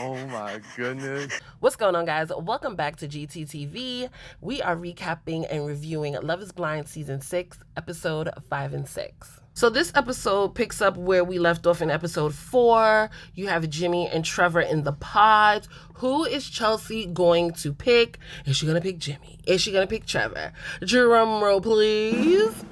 Oh my goodness. What's going on, guys? Welcome back to GTTV. We are recapping and reviewing Love is Blind Season 6, Episode 5 and 6. So this episode picks up where we left off in Episode 4. You have Jimmy and Trevor in the pods. Who is Chelsea going to pick? Is she going to pick Jimmy? Is she going to pick Trevor? Drum roll, please.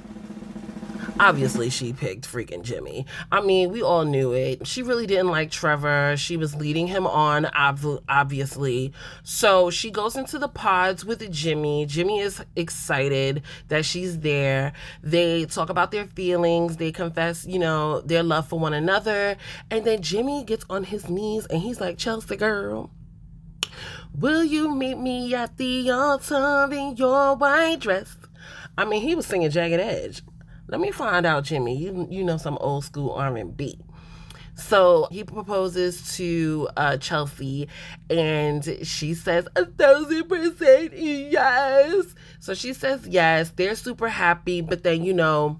Obviously, she picked freaking Jimmy. I mean, we all knew it. She really didn't like Trevor. She was leading him on, obviously. So she goes into the pods with Jimmy. Jimmy is excited that she's there. They talk about their feelings. They confess, their love for one another. And then Jimmy gets on his knees and he's like, Chelsea girl, will you meet me at the altar in your white dress? I mean, he was singing Jagged Edge. Let me find out, Jimmy. You know some old school R&B. So he proposes to Chelsea, and she says 1,000% yes. So she says yes. They're super happy, but then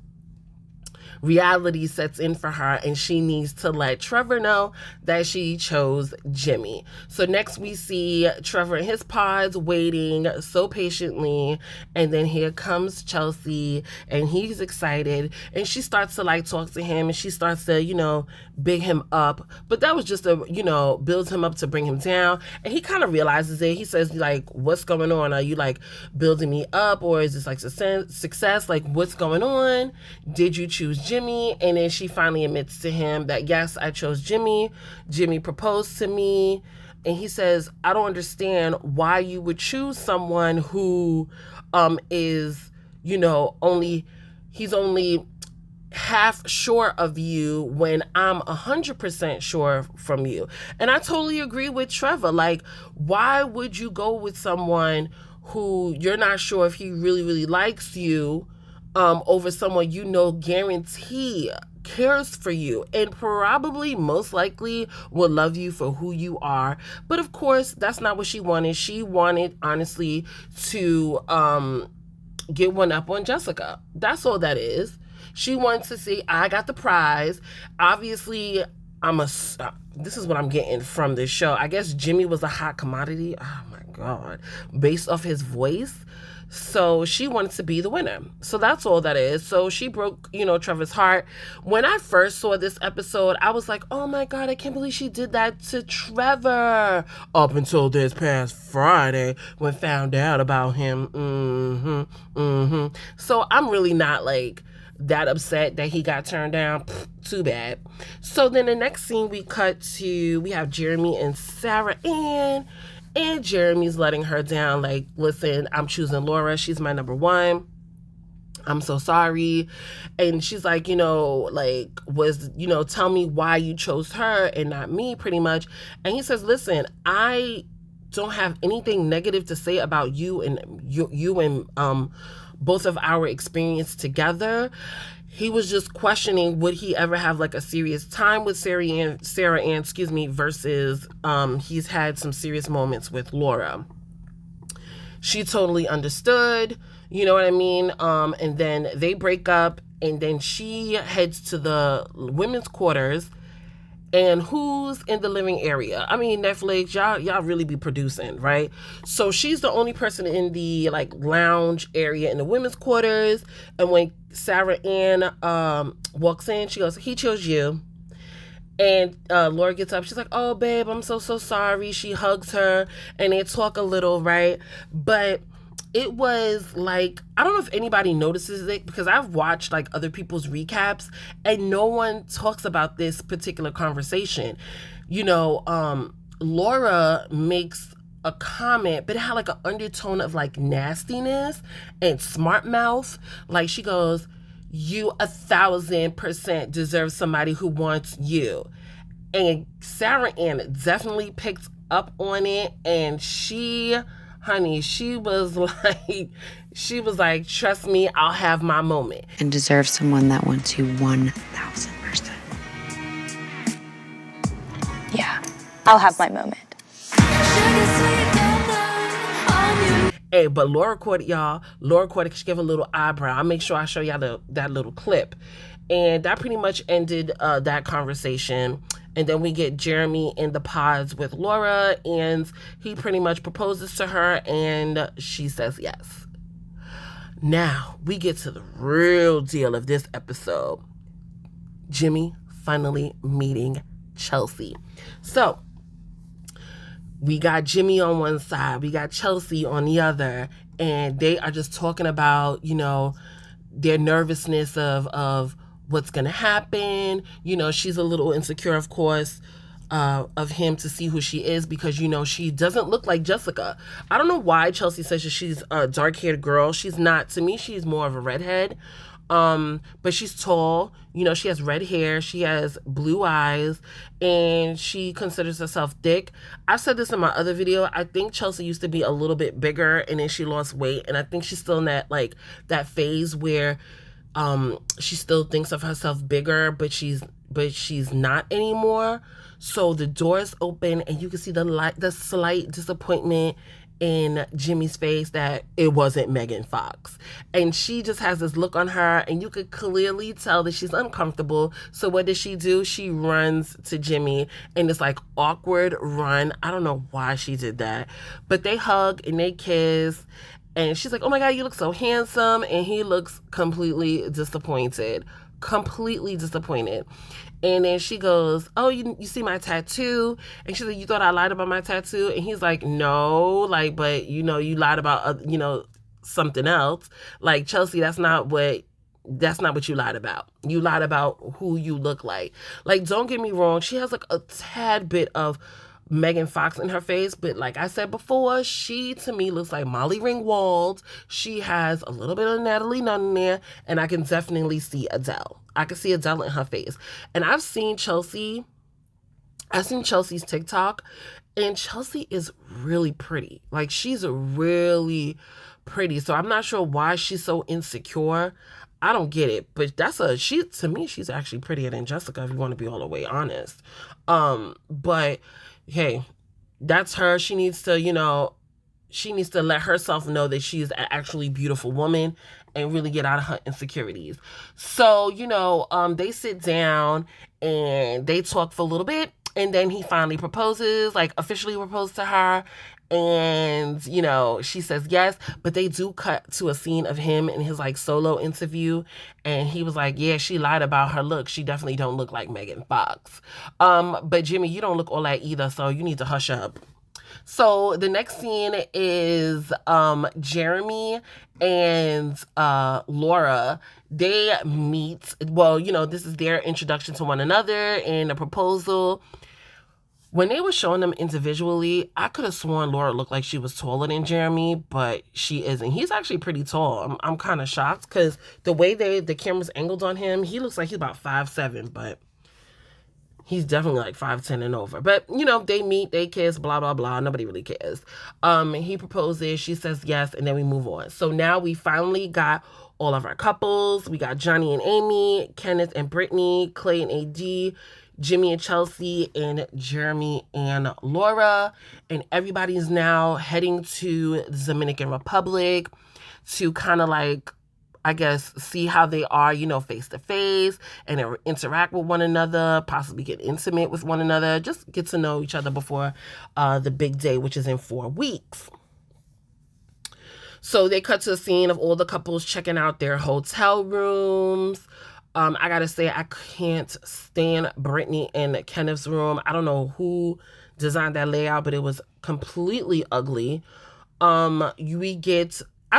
reality sets in for her, and she needs to let Trevor know that she chose Jimmy. So next we see Trevor in his pods waiting so patiently, and then here comes Chelsea, and he's excited, and she starts to talk to him, and she starts to big him up, but that was just builds him up to bring him down, and he kind of realizes it. He says what's going on? Are you building me up, or is this success? What's going on? Did you choose Jimmy? And then she finally admits to him that yes, I chose Jimmy. Jimmy proposed to me, and he says, I don't understand why you would choose someone who is only half sure of you when I'm 100% sure from you. And I totally agree with Trevor. Why would you go with someone who you're not sure if he really, really likes you over someone guarantee cares for you and probably most likely will love you for who you are? But of course, that's not what she wanted. She wanted, honestly, to get one up on Jessica. That's all that is. She wants to see, I got the prize. Obviously, this is what I'm getting from this show. I guess Jimmy was a hot commodity. Oh my God. Based off his voice. So she wanted to be the winner. So that's all that is. So she broke, Trevor's heart. When I first saw this episode, I was like, oh my God, I can't believe she did that to Trevor. Up until this past Friday when found out about him. So I'm really not that upset that he got turned down. Too bad. So then the next scene we have Jeremy and Sarah Ann. And Jeremy's letting her down, listen, I'm choosing Laura. She's my number one. I'm so sorry. And she's tell me why you chose her and not me, pretty much. And he says, listen, I don't have anything negative to say about you and both of our experience together. He was just questioning, would he ever have a serious time with Sarah Ann, versus he's had some serious moments with Laura. She totally understood, you know what I mean? And then they break up, and then she heads to the women's quarters. And who's in the living area? I mean, Netflix, y'all really be producing, right? So she's the only person in the lounge area in the women's quarters. And when Sarah Ann walks in, she goes, he chose you. And Laura gets up. She's like, oh, babe, I'm so sorry. She hugs her and they talk a little, right? But it was I don't know if anybody notices it, because I've watched other people's recaps and no one talks about this particular conversation. Laura makes a comment, but it had an undertone of nastiness and smart mouth. She goes, you 1,000% deserve somebody who wants you. And Sarah Ann definitely picked up on it, and she was like, trust me, I'll have my moment. And deserve someone that wants you 1,000%. Yeah, I'll have my moment. Hey, but Laura caught it, y'all. She gave a little eyebrow. I'll make sure I show y'all that little clip. And that pretty much ended that conversation. And then we get Jeremy in the pods with Laura, and he pretty much proposes to her, and she says yes. Now, we get to the real deal of this episode. Jimmy finally meeting Chelsea. So, we got Jimmy on one side, we got Chelsea on the other, and they are just talking about, their nervousness of what's going to happen. She's a little insecure, of course, of him to see who she is because, she doesn't look like Jessica. I don't know why Chelsea says that she's a dark-haired girl. She's not. To me, she's more of a redhead. But she's tall, she has red hair, she has blue eyes, and she considers herself thick. I've said this in my other video. I think Chelsea used to be a little bit bigger and then she lost weight. And I think she's still in that phase where, she still thinks of herself bigger, but she's not anymore. So the doors open and you can see the slight disappointment in Jimmy's face that it wasn't Megan Fox. And she just has this look on her and you could clearly tell that she's uncomfortable. So what does she do? She runs to Jimmy and it's like awkward run. I don't know why she did that, but they hug and they kiss. And she's like, oh my God, you look so handsome. And he looks completely disappointed. And then she goes, oh, you see my tattoo? And she's like, you thought I lied about my tattoo? And he's like, no, but you lied about, something else. Like, Chelsea, that's not what you lied about. You lied about who you look like. Like, don't get me wrong. She has like a tad bit of Megan Fox in her face, but like I said before, she to me looks like Molly Ringwald. She has a little bit of Natalie Nunn in there, and I can definitely see Adele. I can see Adele in her face. And I've seen Chelsea's TikTok, and Chelsea is really pretty. Like, she's really pretty. So I'm not sure why she's so insecure. I don't get it, but to me, she's actually prettier than Jessica, if you want to be all the way honest. But hey, that's her. She needs to let herself know that she's an actually beautiful woman and really get out of her insecurities. So, they sit down and they talk for a little bit, and then he finally proposes, like officially proposed to her. And, she says yes, but they do cut to a scene of him in his like solo interview. And he was like, yeah, she lied about her look. She definitely don't look like Megan Fox. But Jimmy, you don't look all that either. So you need to hush up. So the next scene is Jeremy and Laura. They meet. Well, this is their introduction to one another and a proposal. When they were showing them individually, I could have sworn Laura looked like she was taller than Jeremy, but she isn't. He's actually pretty tall. I'm kind of shocked because the way the camera's angled on him, he looks like he's about 5'7", but he's definitely like 5'10" and over. But, they meet, they kiss, blah, blah, blah. Nobody really cares. He proposes, she says yes, and then we move on. So now we finally got all of our couples. We got Johnny and Amy, Kenneth and Brittany, Clay and AD, Jimmy and Chelsea, and Jeremy and Laura. And everybody is now heading to the Dominican Republic to kind of like, I guess, see how they are, face to face, and interact with one another, possibly get intimate with one another, just get to know each other before the big day, which is in 4 weeks. So they cut to a scene of all the couples checking out their hotel rooms. I gotta say, I can't stand Brittany and Kenneth's room. I don't know who designed that layout, but it was completely ugly. I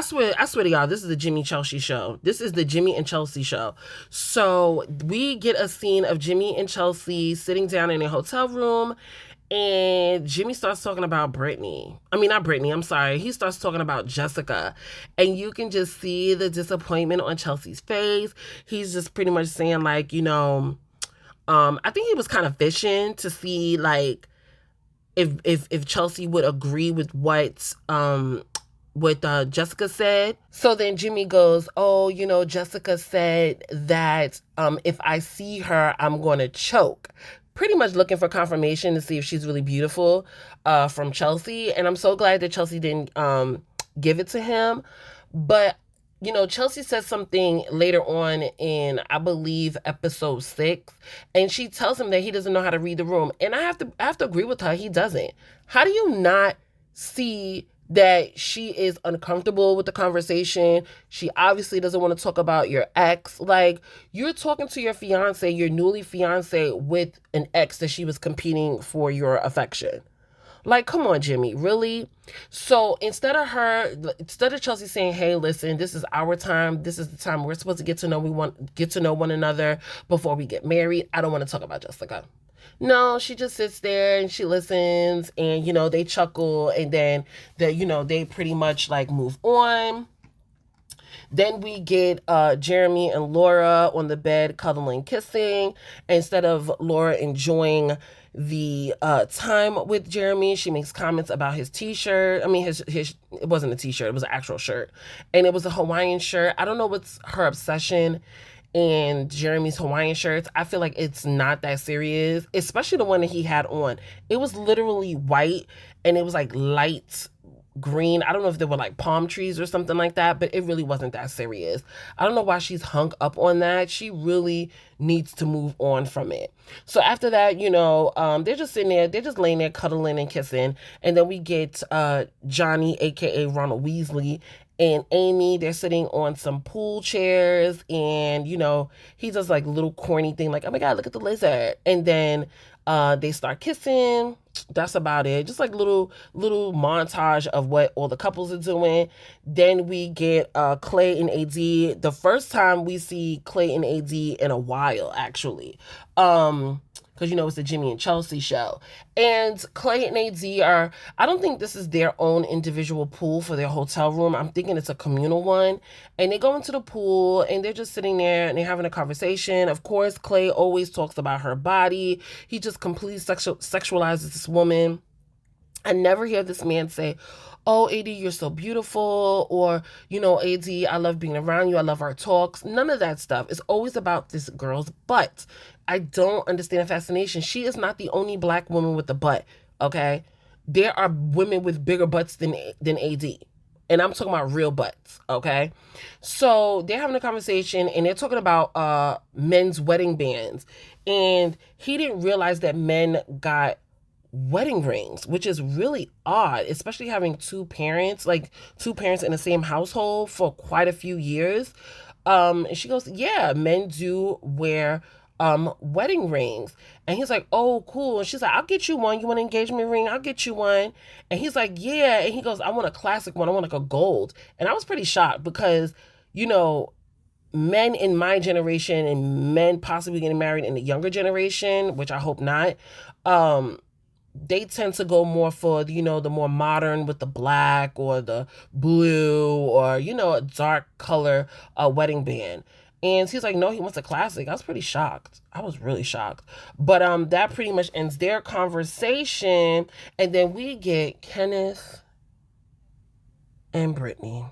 swear to y'all, this is the Jimmy Chelsea show. This is the Jimmy and Chelsea show. So we get a scene of Jimmy and Chelsea sitting down in a hotel room, and Jimmy starts talking about Brittany. I mean, not Brittany, I'm sorry. He starts talking about Jessica. And you can just see the disappointment on Chelsea's face. He's just pretty much saying like, I think he was kind of fishing to see like if Chelsea would agree with what Jessica said. So then Jimmy goes, oh, Jessica said that if I see her, I'm going to choke. Pretty much looking for confirmation to see if she's really beautiful from Chelsea. And I'm so glad that Chelsea didn't give it to him. But Chelsea says something later on in, I believe, episode 6, and she tells him that he doesn't know how to read the room. And I have to agree with her. He doesn't. How do you not see that she is uncomfortable with the conversation? She obviously doesn't want to talk about your ex. Like, you're talking to your fiance, your newly fiance, with an ex that she was competing for your affection. Like, come on, Jimmy, really? So instead of Chelsea saying, "Hey, listen, this is our time. This is the time we're supposed to get to know. We want get to know one another before we get married. I don't want to talk about Jessica." No, she just sits there and she listens, and they chuckle, and then they pretty much like move on. Then we get Jeremy and Laura on the bed cuddling, kissing. Instead of Laura enjoying the time with Jeremy, she makes comments about his t-shirt. I mean, his it wasn't a t-shirt, it was an actual shirt. And it was a Hawaiian shirt. I don't know what's her obsession and Jeremy's Hawaiian shirts. I feel like it's not that serious, especially the one that he had on. It was literally white, and it was like light green. I don't know if they were like palm trees or something like that, but it really wasn't that serious. I don't know why she's hung up on that. She really needs to move on from it. So after that, they're just sitting there, they're just laying there cuddling and kissing. And then we get Johnny, aka Ronald Weasley, and Amy. They're sitting on some pool chairs, and he does like a little corny thing like, "Oh my god, look at the lizard." And then they start kissing. That's about it. Just like little montage of what all the couples are doing. Then we get Clay and AD. The first time we see Clay and AD in a while, actually. Because it's the Jimmy and Chelsea show. And Clay and AD are, I don't think this is their own individual pool for their hotel room. I'm thinking it's a communal one. And they go into the pool, and they're just sitting there, and they're having a conversation. Of course, Clay always talks about her body. He just completely sexualizes this woman. I never hear this man say, "Oh, AD, you're so beautiful," or, "AD, I love being around you. I love our talks." None of that stuff. It's always about this girl's butt. I don't understand the fascination. She is not the only black woman with a butt, okay? There are women with bigger butts than AD. And I'm talking about real butts, okay? So they're having a conversation, and they're talking about men's wedding bands. And he didn't realize that men got wedding rings, which is really odd, especially having two parents in the same household for quite a few years. And she goes, "Yeah, men do wear wedding rings." And he's like, "Oh, cool." And she's like, "I'll get you one. You want an engagement ring? I'll get you one." And he's like, "Yeah." And he goes, "I want a classic one. I want like a gold." And I was pretty shocked because, men in my generation and men possibly getting married in the younger generation, which I hope not, they tend to go more for, the more modern with the black or the blue or, a dark color wedding band. And he's like, "No, he wants a classic." I was pretty shocked. I was really shocked. But that pretty much ends their conversation. And then we get Kenneth and Brittany.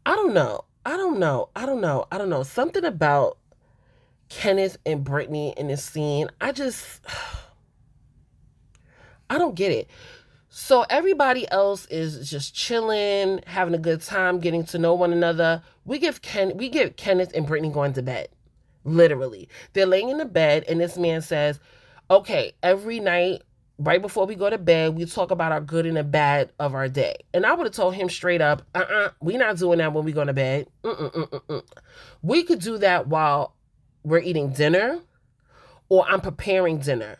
I don't know. Something about Kenneth and Brittany in this scene, I don't get it. So everybody else is just chilling, having a good time, getting to know one another. We get Kenneth and Brittany going to bed. Literally. They're laying in the bed, and this man says, "Okay, every night, right before we go to bed, we talk about our good and the bad of our day." And I would have told him straight up, we're not doing that when we go to bed. We could do that while we're eating dinner or I'm preparing dinner.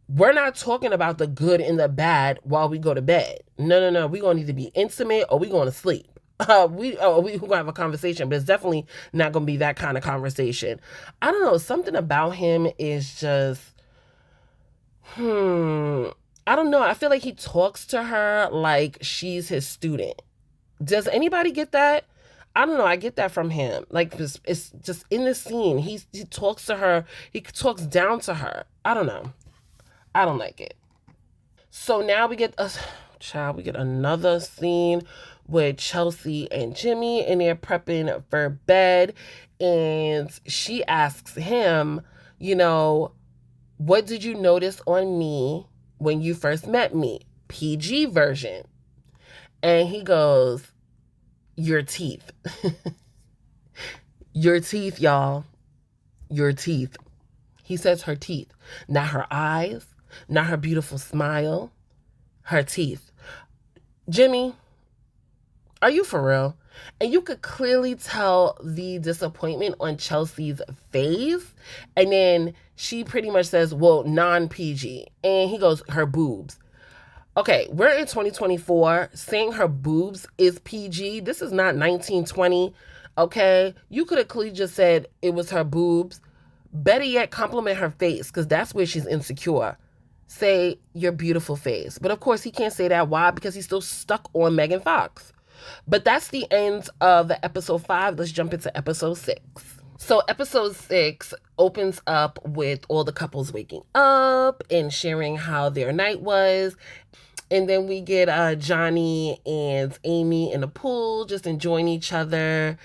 We're not talking about the good and the bad while we go to bed. No. We're going to either be intimate or we're going to sleep. We're going to have a conversation, but it's definitely not going to be that kind of conversation. I don't know. Something about him is just, I don't know. I feel like he talks to her like she's his student. Does anybody get that? I don't know. I get that from him. Like, it's just in the scene. He talks to her. He talks down to her. I don't know. I don't like it. So now we get another scene with Chelsea and Jimmy, and they're prepping for bed. And she asks him, "What did you notice on me when you first met me?" PG version. And he goes, your teeth. Your teeth, y'all. Your teeth. He says her teeth, not her eyes, not her beautiful smile, her teeth. Jimmy, are you for real? And you could clearly tell the disappointment on Chelsea's face. And then she pretty much says, well, non-PG. And he goes, her boobs. Okay, we're in 2024. Saying her boobs is PG. This is not 1920. Okay? You could have clearly just said it was her boobs. Better yet, compliment her face, because that's where she's insecure. Say your beautiful face. But of course, he can't say that. Why? Because he's still stuck on Megan Fox. But that's the end of episode 5. Let's jump into episode 6. So episode 6 opens up with all the couples waking up and sharing how their night was. And then we get Johnny and Amy in the pool, just enjoying each other,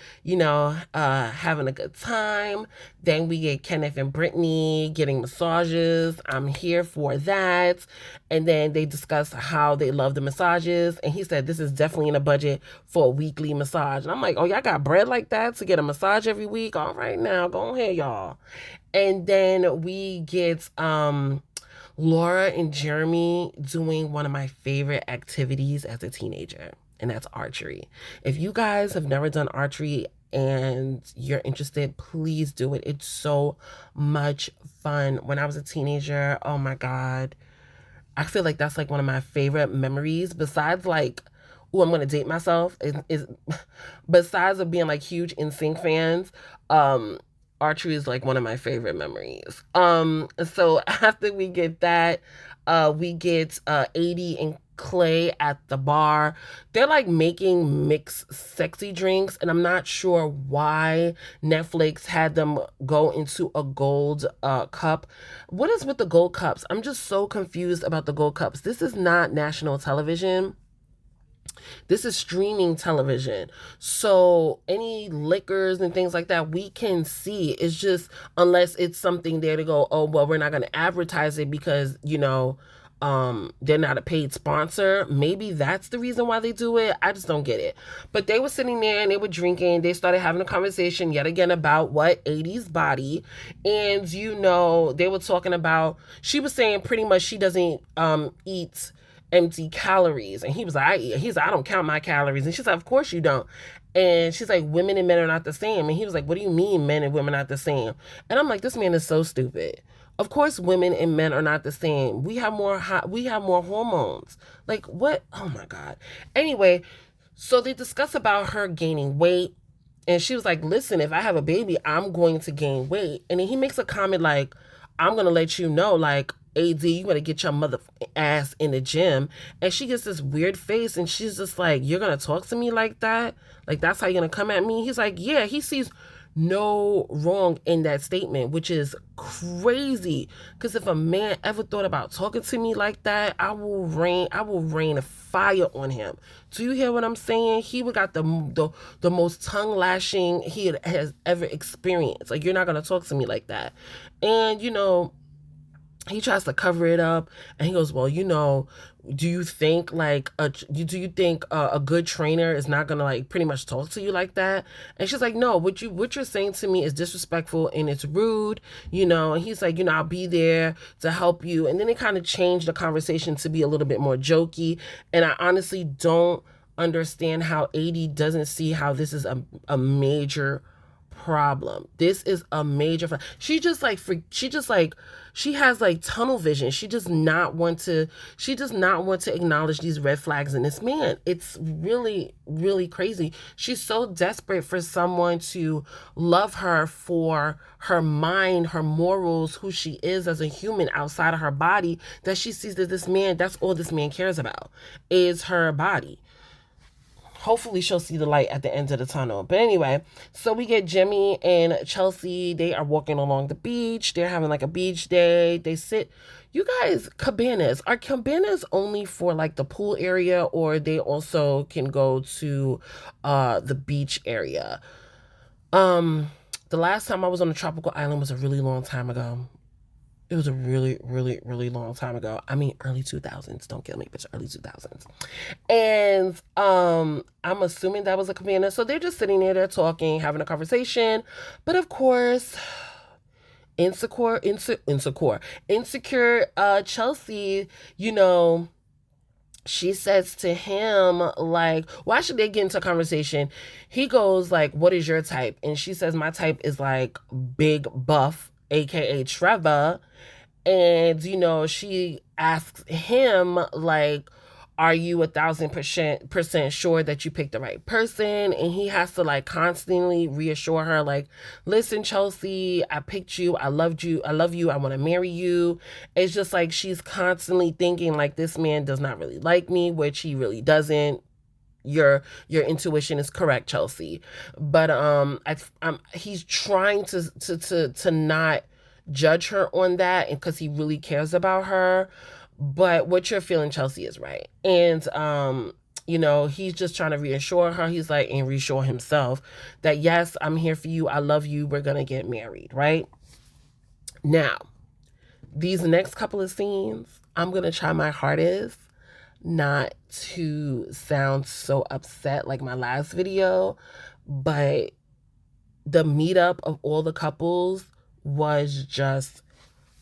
having a good time. Then we get Kenneth and Brittany getting massages. I'm here for that. And then they discuss how they love the massages. And he said, this is definitely in a budget for a weekly massage. And I'm like, oh, y'all got bread like that to get a massage every week? All right, now, go ahead, y'all. And then we get Laura and Jeremy doing one of my favorite activities as a teenager, and that's archery. If you guys have never done archery and you're interested, please do it. It's so much fun. When I was a teenager, oh my God, I feel like that's like one of my favorite memories, besides like, oh, I'm going to date myself, is besides of being like huge NSYNC fans, archery is like one of my favorite memories. So after we get that, we get 80 and Clay at the bar. They're like making mixed sexy drinks, and I'm not sure why Netflix had them go into a gold cup. What is with the gold cups? I'm just so confused about the gold cups. This is not national television. This is streaming television. So any liquors and things like that we can see. It's just, unless it's something there to go, oh, well, we're not going to advertise it because, they're not a paid sponsor. Maybe that's the reason why they do it. I just don't get it. But they were sitting there and they were drinking. They started having a conversation yet again about what 80s body. And, they were talking about, she was saying pretty much she doesn't eat empty calories. And he was like, I don't count my calories. And she's like, of course you don't. And she's like, women and men are not the same. And he was like, what do you mean men and women are not the same? And I'm like, this man is so stupid. Of course women and men are not the same. We have more hormones. Like what? Oh my God. Anyway, so they discuss about her gaining weight. And she was like, listen, if I have a baby, I'm going to gain weight. And then he makes a comment like, I'm going to let you know, like, AD, you gotta get your mother ass in the gym. And she gets this weird face and she's just like, you're gonna talk to me like that? Like, that's how you're gonna come at me? He's like, yeah, he sees no wrong in that statement, which is crazy. Because if a man ever thought about talking to me like that, I will rain a fire on him. Do you hear what I'm saying? He would got the most tongue lashing he has ever experienced. Like, you're not gonna talk to me like that. And he tries to cover it up, and he goes, well, do you think a good trainer is not gonna like pretty much talk to you like that? And she's like, no, what you're saying to me is disrespectful and it's rude, and he's like, I'll be there to help you. And then they kind of changed the conversation to be a little bit more jokey, and I honestly don't understand how 80 doesn't see how this is a major problem. This is a major she has like tunnel vision. She does not want to acknowledge these red flags in this man. It's really, really crazy. She's so desperate for someone to love her for her mind, her morals, who she is as a human outside of her body, that she sees that that's all this man cares about is her body. Hopefully she'll see the light at the end of the tunnel. But anyway, so we get Jimmy and Chelsea. They are walking along the beach. They're having like a beach day. They sit. You guys, cabanas. Are cabanas only for like the pool area, or they also can go to the beach area? The last time I was on a tropical island was a really long time ago. It was a really, really, really long time ago. I mean, early 2000s. Don't kill me, bitch. Early 2000s. And I'm assuming that was a commander. So they're just sitting there, they're talking, having a conversation. But of course, insecure Chelsea, you know, she says to him, like, why should they get into a conversation? He goes, like, what is your type? And she says, my type is like big buff, aka Trevor. And, you know, she asks him, like, are you 1,000% sure that you picked the right person? And he has to, like, constantly reassure her, like, listen, Chelsea, I picked you. I loved you. I love you. I want to marry you. It's just like she's constantly thinking, like, this man does not really like me, which he really doesn't. Your intuition is correct, Chelsea. But he's trying to not judge her on that, because he really cares about her. But what you're feeling, Chelsea, is right. And you know, he's just trying to reassure her. He's like, and reassure himself that, yes, I'm here for you. I love you. We're gonna get married, right? Now, these next couple of scenes, I'm gonna try my hardest not to sound so upset like my last video, but the meetup of all the couples was just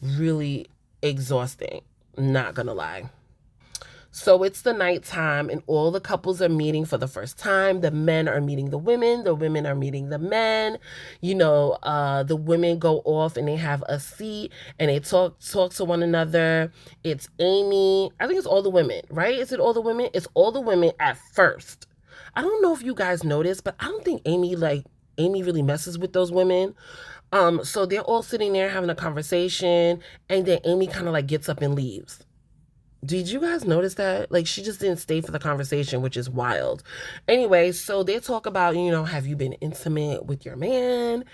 really exhausting, not gonna lie. So it's the nighttime and all the couples are meeting for the first time. The men are meeting the women are meeting the men. You know, the women go off and they have a seat and they talk to one another. It's Amy. I think it's all the women, right? Is it all the women? It's all the women at first. I don't know if you guys noticed, but I don't think Amy really messes with those women. So they're all sitting there having a conversation, and then Amy kind of like gets up and leaves. Did you guys notice that? Like, she just didn't stay for the conversation, which is wild. Anyway, so they talk about, you know, have you been intimate with your man?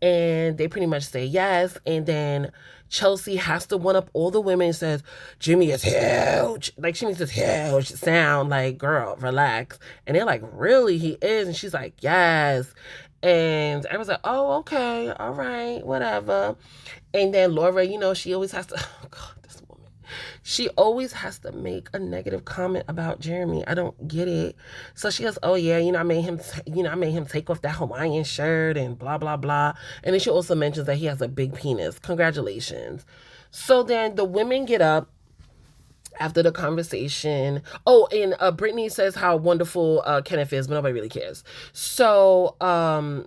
And they pretty much say yes. And then Chelsea has to one up all the women and says, Jimmy is huge. Like, she makes this huge sound like, girl, relax. And they're like, really? He is? And she's like, yes. And everyone's like, oh, okay, all right, whatever. And then Laura, you know, she always has to, oh God, this woman. She always has to make a negative comment about Jeremy. I don't get it. So she goes, oh yeah, you know, I made him take off that Hawaiian shirt and blah, blah, blah. And then she also mentions that he has a big penis. Congratulations. So then the women get up after the conversation. Oh, and Brittany says how wonderful Kenneth is, but nobody really cares. So all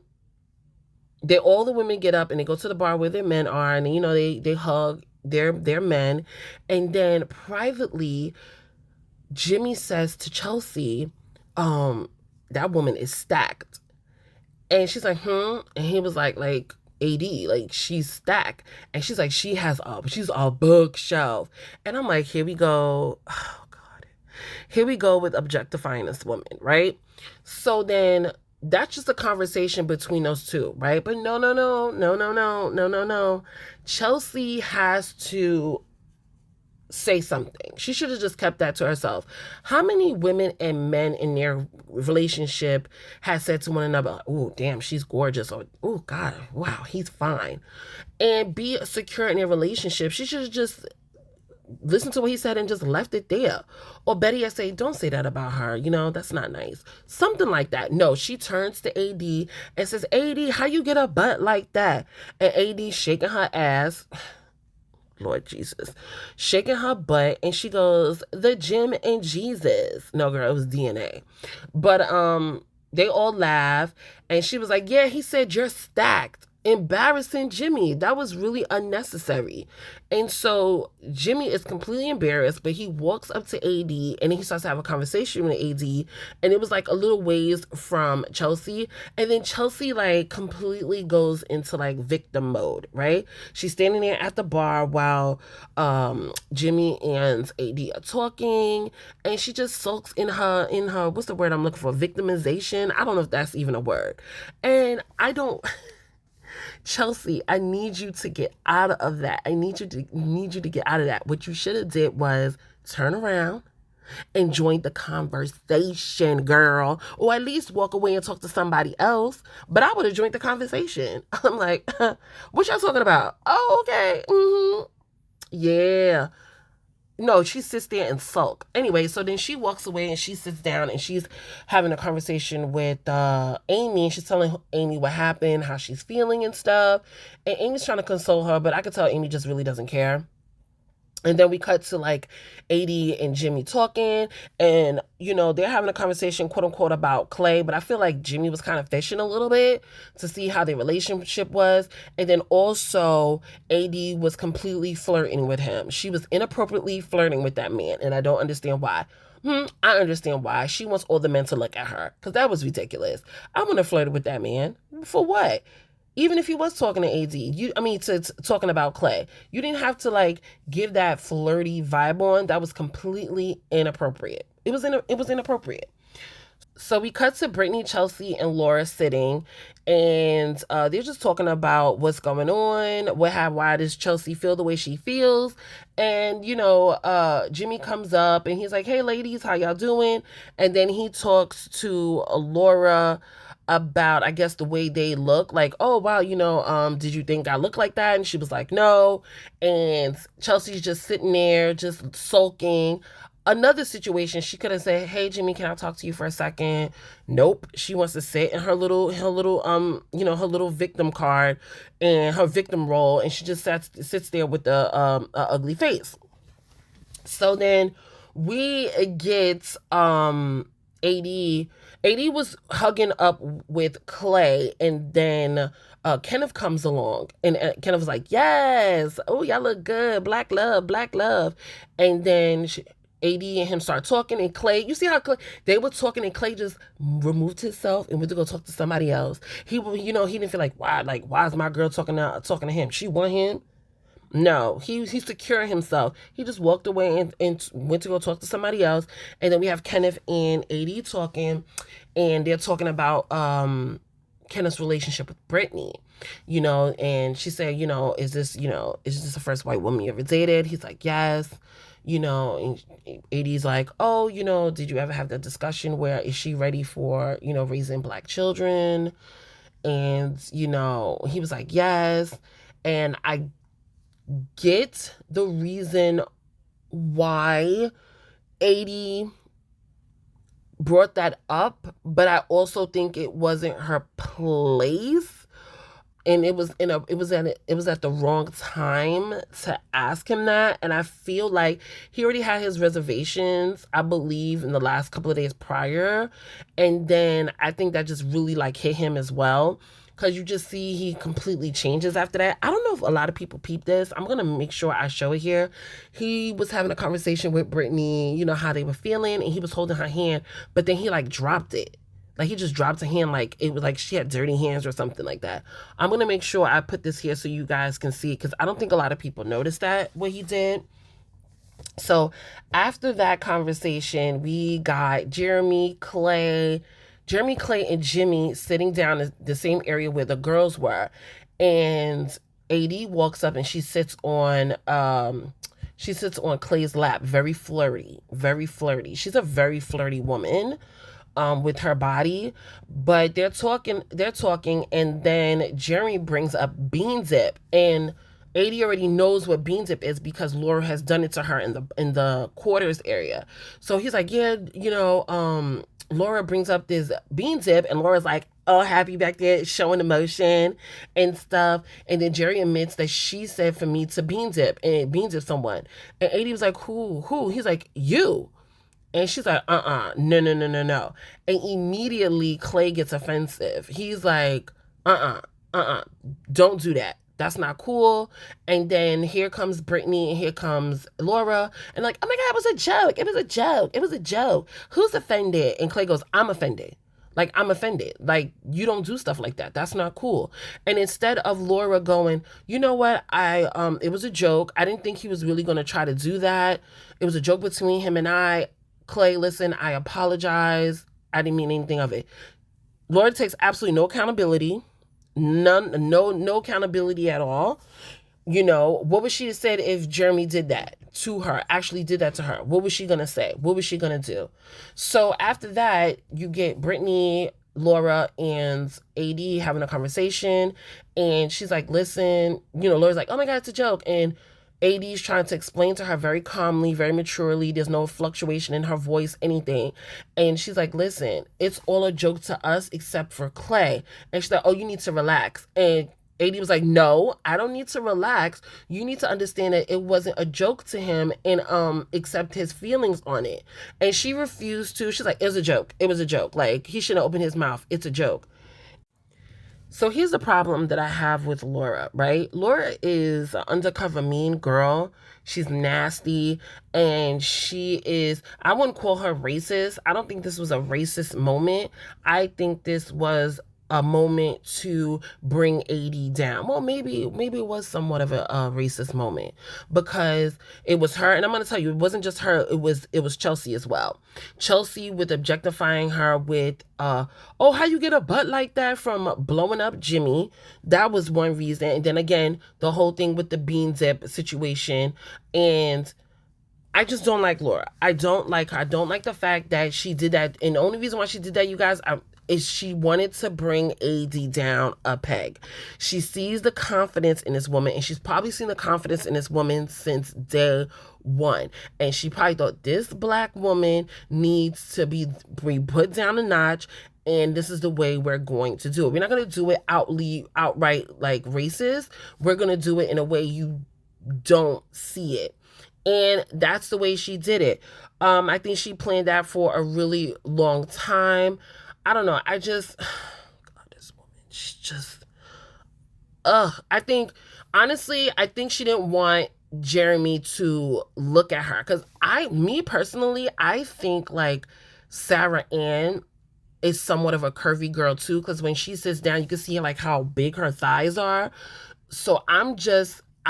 the women get up and they go to the bar where their men are, and you know, they hug their men. And then privately, Jimmy says to Chelsea, that woman is stacked. And she's like, and he was like AD, like, she's stacked. And she's like, she's a bookshelf. And I'm like, here we go. Oh God. Here we go with objectifying this woman, right? So then that's just a conversation between those two, right? But no. Chelsea has to say something. She should have just kept that to herself. How many women and men in their relationship has said to one another, oh, damn, she's gorgeous, or oh God, wow, he's fine, and be secure in their relationship? She should have just listened to what he said and just left it there. Or better yet, say, don't say that about her, you know, that's not nice. Something like that. No, she turns to AD and says, AD, how you get a butt like that? And AD shaking her ass, Lord Jesus, shaking her butt, and she goes, the gym and Jesus. No, girl, it was DNA. But they all laugh, and she was like, yeah, he said you're stacked. Embarrassing Jimmy. That was really unnecessary. And so Jimmy is completely embarrassed, but he walks up to AD and he starts to have a conversation with AD, and it was like a little ways from Chelsea. And then Chelsea like completely goes into like victim mode, right? She's standing there at the bar while Jimmy and AD are talking, and she just sulks in her what's the word I'm looking for? Victimization. I don't know if that's even a word. And I don't Chelsea, I need you to get out of that. I need you to get out of that. What you should have did was turn around and join the conversation, girl. Or at least walk away and talk to somebody else. But I would have joined the conversation. I'm like, what y'all talking about? Oh, okay. Yeah. No, she sits there and sulk. Anyway, so then she walks away and she sits down and she's having a conversation with Amy. And she's telling Amy what happened, how she's feeling and stuff. And Amy's trying to console her, but I could tell Amy just really doesn't care. And then we cut to like AD and Jimmy talking, and they're having a conversation, quote unquote, about Clay. But I feel like Jimmy was kind of fishing a little bit to see how their relationship was. And then also AD was completely flirting with him. She was inappropriately flirting with that man, and I don't understand why. I understand why. She wants all the men to look at her, because that was ridiculous. I want to flirt with that man. For what? Even if he was talking to AD, talking about Clay, you didn't have to like give that flirty vibe on. That was completely inappropriate. It was inappropriate. So we cut to Brittany, Chelsea, and Laura sitting, and they're just talking about what's going on, why does Chelsea feel the way she feels, and Jimmy comes up and he's like, "Hey, ladies, how y'all doing?" And then he talks to Laura about, I guess, the way they look, like, "Oh wow, did you think I look like that?" And she was like, "No." And Chelsea's just sitting there just sulking. Another situation, she could have said, "Hey Jimmy, can I talk to you for a second?" Nope. She wants to sit in her little victim card and her victim role, and she just sits there with the a ugly face. So then we get AD was hugging up with Clay, and then Kenneth comes along, and Kenneth was like, "Yes, oh y'all look good, black love, black love." And then AD and him start talking, and Clay, you see how they were talking, and Clay just removed himself and went to go talk to somebody else. He didn't feel like, why is my girl talking to him? She want him? No, he's securing himself. He just walked away and went to go talk to somebody else. And then we have Kenneth and AD talking, and they're talking about Kenneth's relationship with Brittany, and she said, is this the first white woman you ever dated? He's like, yes. And AD's like, "Oh, did you ever have that discussion where is she ready for, raising black children?" And, he was like, "Yes." And I get the reason why AD brought that up, but I also think it wasn't her place. And it was at the wrong time to ask him that. And I feel like he already had his reservations, I believe, in the last couple of days prior. And then I think that just really like hit him as well. Because you just see he completely changes after that. I don't know if a lot of people peep this. I'm going to make sure I show it here. He was having a conversation with Brittany, how they were feeling. And he was holding her hand. But then he like dropped it. Like, he just dropped her hand like it was like she had dirty hands or something like that. I'm going to make sure I put this here so you guys can see it, because I don't think a lot of people noticed that, what he did. So after that conversation, we got Jeremy, Clay, and Jimmy sitting down in the same area where the girls were. And AD walks up and she sits on Clay's lap, very flirty, very flirty. She's a very flirty woman. With her body, but they're talking, and then Jeremy brings up bean dip, and AD already knows what bean dip is because Laura has done it to her in the quarters area. So he's like, "Yeah, Laura brings up this bean dip," and Laura's like, "Oh, happy back there, showing emotion and stuff." And then Jerry admits that she said for me to bean dip someone, and AD was like, "Who?" He's like, "You." And she's like, no. And immediately Clay gets offensive. He's like, don't do that. That's not cool. And then here comes Brittany and here comes Laura. And like, "Oh my God, it was a joke. It was a joke. It was a joke. Who's offended?" And Clay goes, "I'm offended. Like, I'm offended. Like, you don't do stuff like that. That's not cool." And instead of Laura going, "You know what? It was a joke. I didn't think he was really going to try to do that. It was a joke between him and I. Clay, listen, I apologize. I didn't mean anything of it." Laura takes absolutely no accountability. No accountability at all. What was she to say if Jeremy did that to her, actually did that to her? What was she going to say? What was she going to do? So after that, you get Brittany, Laura, and AD having a conversation. And she's like, "Listen," Laura's like, "Oh my God, it's a joke." And AD's trying to explain to her very calmly, very maturely. There's no fluctuation in her voice, anything. And she's like, listen, it's all a joke to us except for Clay. And she's like, oh, you need to relax. And AD was like, no, I don't need to relax. You need to understand that it wasn't a joke to him and accept his feelings on it. And she refused to. She's like, it was a joke. It was a joke. Like, he shouldn't open his mouth. It's a joke. So here's the problem that I have with Laura, right? Laura is an undercover mean girl. She's nasty, and she is, I wouldn't call her racist. I don't think this was a racist moment. I think this was a moment to bring AD down. Well, maybe it was somewhat of a racist moment, because it was her, and I'm going to tell you, it wasn't just her, it was Chelsea as well. Chelsea with objectifying her with, oh, how you get a butt like that from blowing up Jimmy. That was one reason. And then again, the whole thing with the bean dip situation. And I just don't like Laura. I don't like her. I don't like the fact that she did that. And the only reason why she did that, you guys, is she wanted to bring AD down a peg. She sees the confidence in this woman, and she's probably seen the confidence in this woman since day one. And she probably thought, this black woman needs to be put down a notch, and this is the way we're going to do it. We're not going to do it outright like racist. We're going to do it in a way you don't see it. And that's the way she did it. I think she planned that for a really long time. I don't know. God, this woman, she's just, I think, honestly, I think she didn't want Jeremy to look at her. Because me personally, I think like Sarah Ann is somewhat of a curvy girl too. Because when she sits down, you can see like how big her thighs are. So I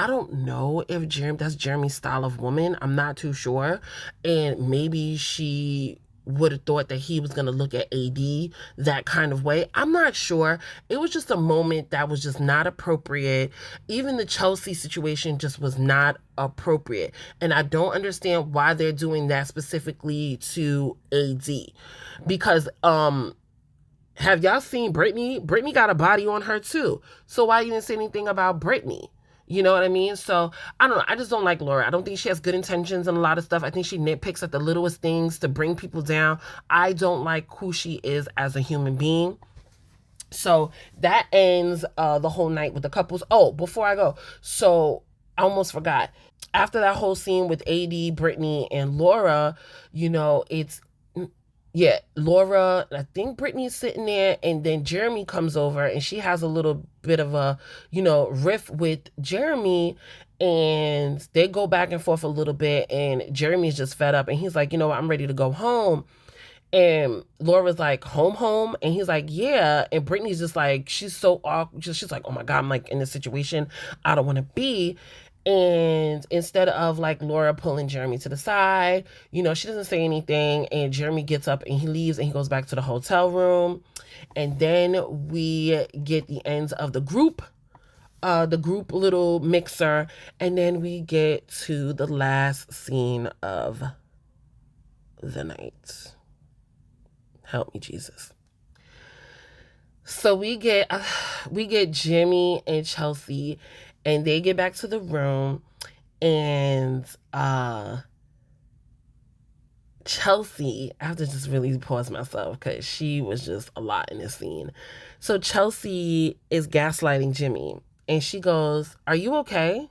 don't know if that's Jeremy's style of woman. I'm not too sure. And maybe she would have thought that he was going to look at AD that kind of way. I'm not sure. It was just a moment that was just not appropriate. Even the Chelsea situation just was not appropriate. And I don't understand why they're doing that specifically to AD. Because, have y'all seen Brittany? Brittany got a body on her too. So why you didn't say anything about Brittany? You know what I mean? So, I don't know. I just don't like Laura. I don't think she has good intentions and a lot of stuff. I think she nitpicks at the littlest things to bring people down. I don't like who she is as a human being. So, that ends the whole night with the couples. Oh, before I go. So, I almost forgot. After that whole scene with AD, Brittany, and Laura, Laura, I think Brittany's sitting there, and then Jeremy comes over, and she has a little bit of a, riff with Jeremy, and they go back and forth a little bit, and Jeremy's just fed up, and he's like, you know what, I'm ready to go home. And Laura's like, home? And he's like, yeah. And Brittany's just like, she's so awkward. She's like, oh my God, I'm like in this situation I don't want to be. And instead of like Laura pulling Jeremy to the side, she doesn't say anything. And Jeremy gets up and he leaves and he goes back to the hotel room. And then we get the ends of the group little mixer. And then we get to the last scene of the night. Help me, Jesus. So we get Jimmy and Chelsea, and they get back to the room, and Chelsea, I have to just really pause myself because she was just a lot in this scene. So Chelsea is gaslighting Jimmy, and she goes, are you okay?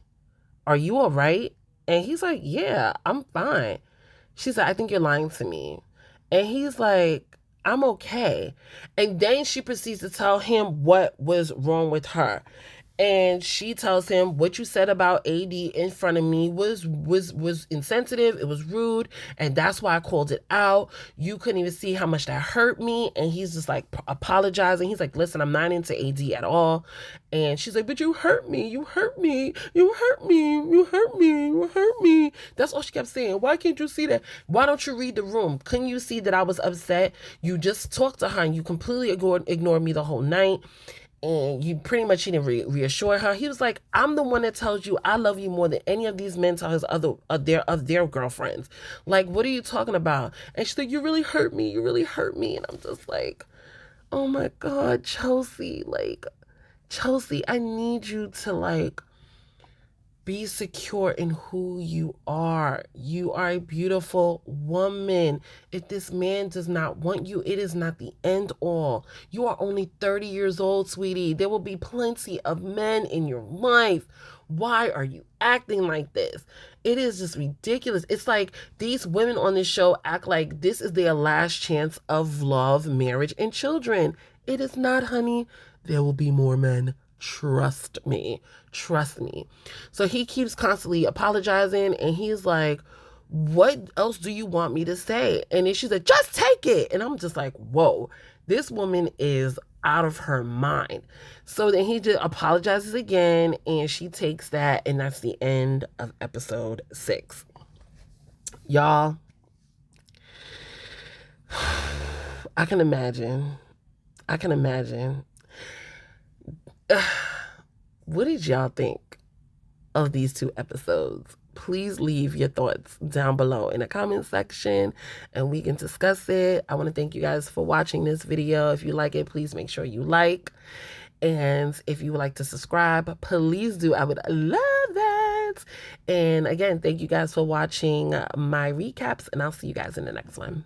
Are you all right? And he's like, yeah, I'm fine. She's like, I think you're lying to me. And he's like, I'm okay. And then she proceeds to tell him what was wrong with her. And she tells him, what you said about AD in front of me was insensitive. It was rude. And that's why I called it out. You couldn't even see how much that hurt me. And he's just like apologizing. He's like, listen, I'm not into AD at all. And she's like, but you hurt me. You hurt me. You hurt me. You hurt me. You hurt me. That's all she kept saying. Why can't you see that? Why don't you read the room? Couldn't you see that I was upset? You just talked to her and you completely ignored me the whole night. And you pretty much didn't reassure her. He was like, I'm the one that tells you I love you more than any of these men tell his their girlfriends. Like, what are you talking about? And she's like, you really hurt me. You really hurt me. And I'm just like, oh my God, Chelsea, I need you to Be secure in who you are. You are a beautiful woman. If this man does not want you, it is not the end all. You are only 30 years old, sweetie. There will be plenty of men in your life. Why are you acting like this? It is just ridiculous. It's like these women on this show act like this is their last chance of love, marriage, and children. It is not, honey. There will be more men. Trust me. Trust me. So he keeps constantly apologizing, and he's like, what else do you want me to say? And then she's like, just take it. And I'm just like, whoa, this woman is out of her mind. So then he just apologizes again, and she takes that, and that's the end of episode 6. Y'all, I can imagine. What did y'all think of these 2 episodes? Please leave your thoughts down below in the comment section and we can discuss it. I want to thank you guys for watching this video. If you like it, please make sure you like. And if you would like to subscribe, please do. I would love that. And again, thank you guys for watching my recaps, and I'll see you guys in the next one.